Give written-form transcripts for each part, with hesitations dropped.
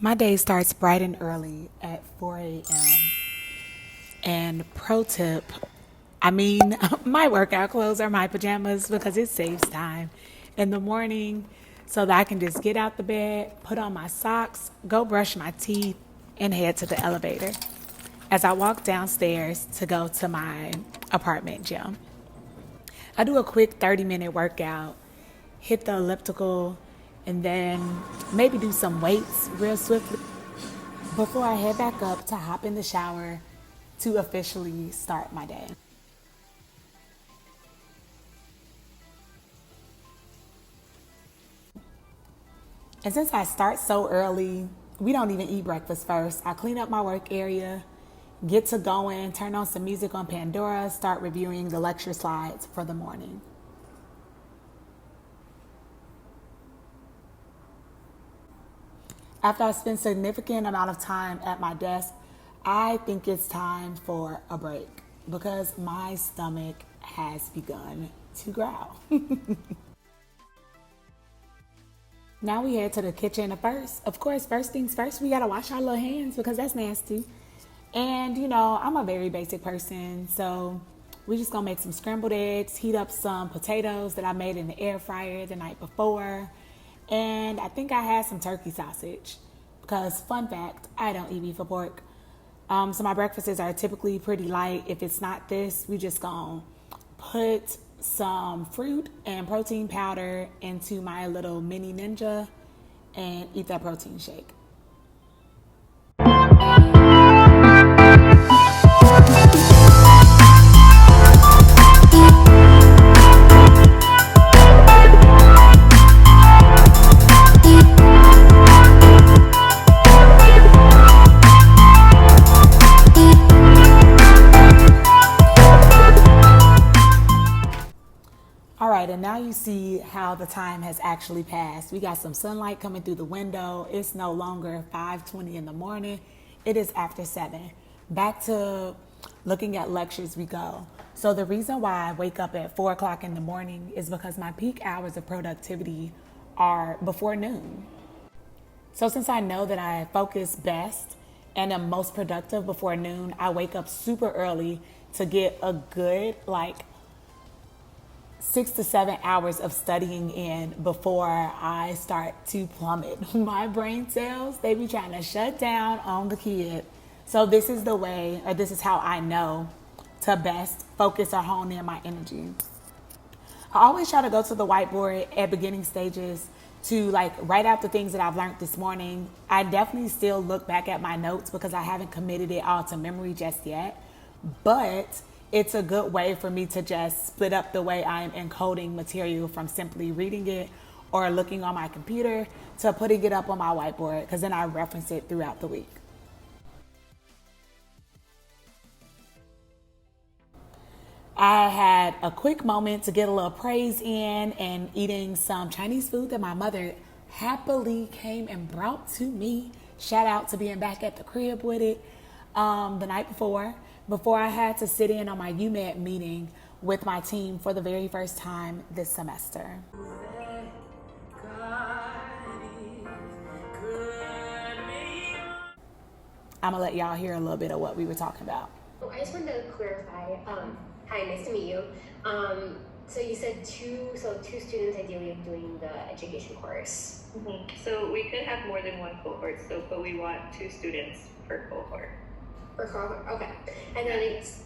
My day starts bright and early at 4 a.m. And pro tip, my workout clothes are my pajamas because it saves time in the morning so that I can just get out the bed, put on my socks, go brush my teeth, and head to the elevator as I walk downstairs to go to my apartment gym. I do a quick 30-minute workout, hit the elliptical, and then maybe do some weights real swiftly before I head back up to hop in the shower to officially start my day. And since I start so early, we don't even eat breakfast first. I clean up my work area, get to going, turn on some music on Pandora, start reviewing the lecture slides for the morning. After I spend a significant amount of time at my desk, I think it's time for a break because my stomach has begun to growl. Now we head to the kitchen first. Of course, first things first, we gotta wash our little hands because that's nasty. And I'm a very basic person, so we just gonna make some scrambled eggs, heat up some potatoes that I made in the air fryer the night before. And I think I had some turkey sausage because, fun fact, I don't eat beef or pork. So my breakfasts are typically pretty light. If it's not this, we just gonna put some fruit and protein powder into my little mini ninja and eat that protein shake. All right, and now you see how the time has actually passed. We got some sunlight coming through the window. It's no longer 5:20 in the morning. It is after 7. Back to looking at lectures we go. So the reason why I wake up at 4 o'clock in the morning is because my peak hours of productivity are before noon. So since I know that I focus best and am most productive before noon, I wake up super early to get a good 6 to 7 hours of studying in before I start to plummet. My brain cells, they be trying to shut down on the kid. So this is the way, or this is how I know to best focus or hone in my energy. I always try to go to the whiteboard at beginning stages to write out the things that I've learned this morning. I definitely still look back at my notes because I haven't committed it all to memory just yet. But it's a good way for me to just split up the way I'm encoding material from simply reading it or looking on my computer to putting it up on my whiteboard because then I reference it throughout the week. I had a quick moment to get a little praise in and eating some Chinese food that my mother happily came and brought to me. Shout out to being back at the crib with it the night before I had to sit in on my UMed meeting with my team for the very first time this semester. I'm gonna let y'all hear a little bit of what we were talking about. I just wanted to clarify. Hi, nice to meet you. So you said two students ideally doing the education course. Mm-hmm. So we could have more than one cohort, but we want 2 students per cohort. Okay. And then it's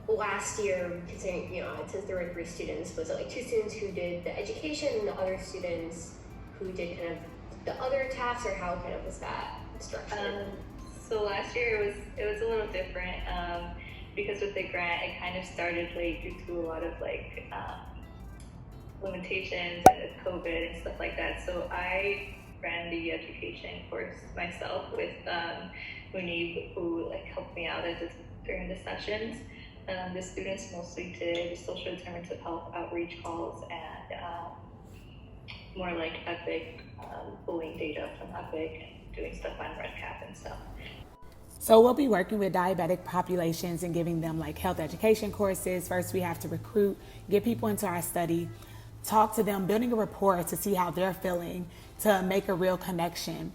last year, considering, since there were 3 students, was it 2 students who did the education and the other students who did kind of the other tasks, or how kind of was that structured? So last year it was a little different because with the grant it kind of started late due to a lot of limitations and with COVID and stuff like that. So I ran the education course myself with Munib, who helped me out during the sessions. The students mostly did social determinants of health outreach calls and more EPIC, pulling data from EPIC and doing stuff on RedCap and stuff. So we'll be working with diabetic populations and giving them health education courses. First, we have to recruit, get people into our study, talk to them, building a rapport to see how they're feeling, to make a real connection.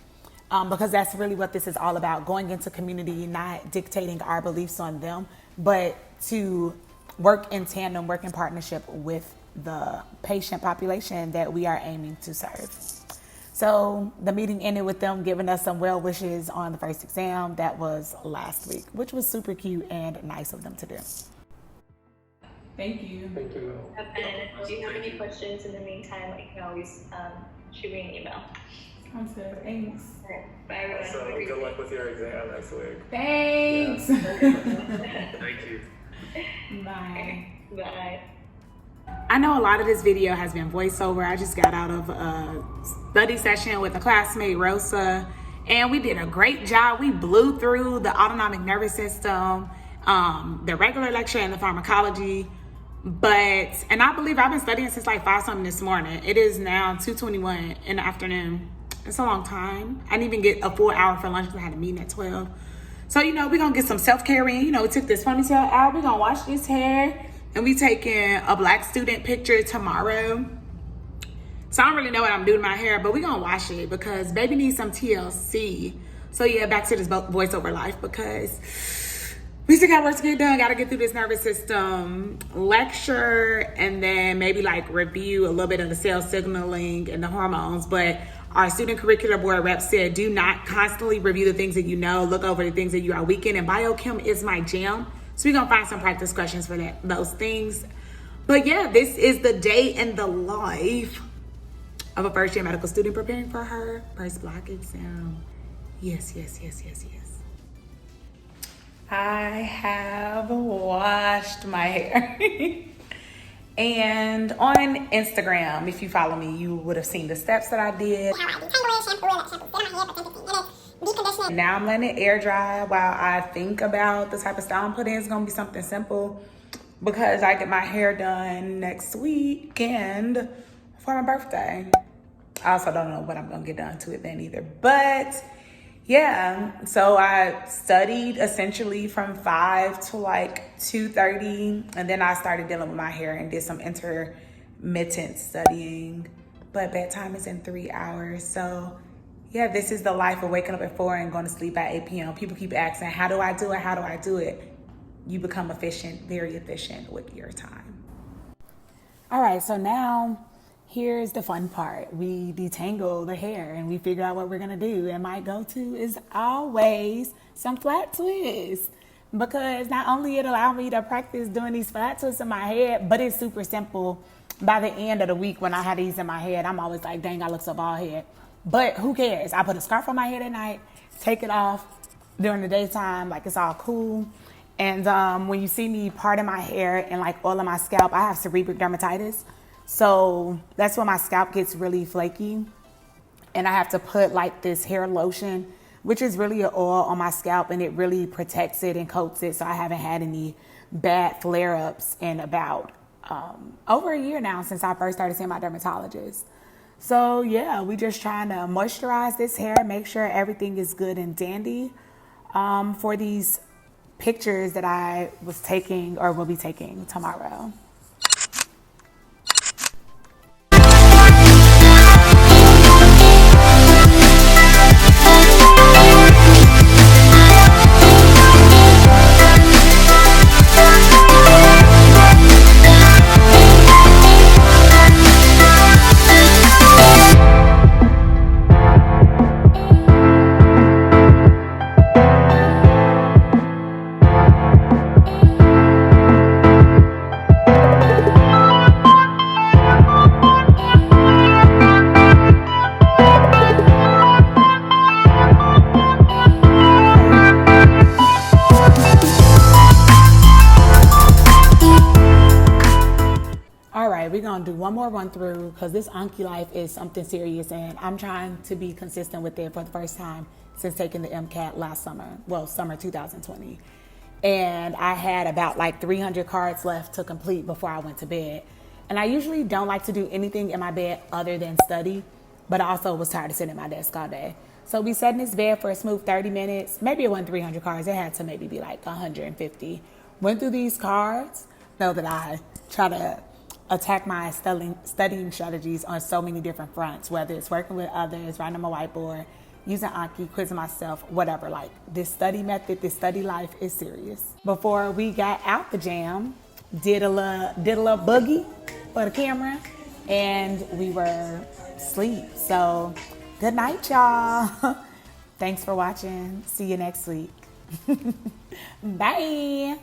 because that's really what this is all about, going into community, not dictating our beliefs on them, but to work in tandem, work in partnership with the patient population that we are aiming to serve. So the meeting ended with them giving us some well wishes on the first exam. That was last week, which was super cute and nice of them to do. Thank you. Thank you. And if you have any questions in the meantime, you can always shoot me an email. Sounds good. Thanks. All right. Bye, everyone. So good luck with your exam next week. Thanks. Thank you. Bye. Bye. I know a lot of this video has been voiceover. I just got out of a study session with a classmate, Rosa, and we did a great job. We blew through the autonomic nervous system, the regular lecture, and the pharmacology. And I believe I've been studying since like 5 something this morning. It is now 2:21 in the afternoon. It's a long time. I didn't even get a full hour for lunch because I had a meeting at 12. So, we're going to get some self-care in. We took this ponytail out. We're going to wash this hair. And we taking a black student picture tomorrow. So I don't really know what I'm doing to my hair, but we're going to wash it because baby needs some TLC. So yeah, back to this voiceover life because we still got work to get done. Got to get through this nervous system lecture and then maybe like review a little bit of the cell signaling and the hormones. But our student curricular board rep said, do not constantly review the things that you know. Look over the things that you are weak in. And biochem is my jam. So we're going to find some practice questions for those things. But yeah, this is the day in the life of a first year medical student preparing for her first block exam. Yes. I have washed my hair. And on Instagram, if you follow me, you would have seen the steps that I did. Now I'm letting it air dry while I think about the type of style I'm putting. It's gonna be something simple because I get my hair done next weekend for my birthday. I also don't know what I'm gonna get done to it then either. But yeah, so I studied essentially from 5 to like 2:30, and then I started dealing with my hair and did some intermittent studying. But bedtime is in 3 hours, so yeah, this is the life of waking up at 4 and going to sleep at 8 p.m. People keep asking, how do I do it? How do I do it? You become efficient, very efficient with your time. All right, so now here's the fun part. We detangle the hair and we figure out what we're going to do. And my go-to is always some flat twists because not only it allowed me to practice doing these flat twists in my head, but it's super simple. By the end of the week when I had these in my head, I'm always like, dang, I look so bald head. But who cares? I put a scarf on my head at night, take it off during the daytime, like it's all cool. And when you see me parting my hair and like oiling my scalp, I have seborrheic dermatitis. So that's when my scalp gets really flaky. And I have to put like this hair lotion, which is really an oil on my scalp, and it really protects it and coats it. So I haven't had any bad flare-ups in about over a year now since I first started seeing my dermatologist. So yeah, we just trying to moisturize this hair, make sure everything is good and dandy for these pictures that I was taking or will be taking tomorrow. We're gonna do one more run through because this Anki life is something serious and I'm trying to be consistent with it for the first time since taking the MCAT last summer, summer 2020. And I had about like 300 cards left to complete before I went to bed. And I usually don't like to do anything in my bed other than study, but I also was tired of sitting at my desk all day. So we sat in this bed for a smooth 30 minutes. Maybe it wasn't 300 cards. It had to maybe be like 150. Went through these cards. Know that I try to attack my studying strategies on so many different fronts, whether it's working with others, writing on my whiteboard, using Anki, quizzing myself, whatever. Like, this study method, this study life is serious. Before we got out the jam, did a little boogie for the camera, and we were asleep. So good night, y'all. Thanks for watching. See you next week. Bye.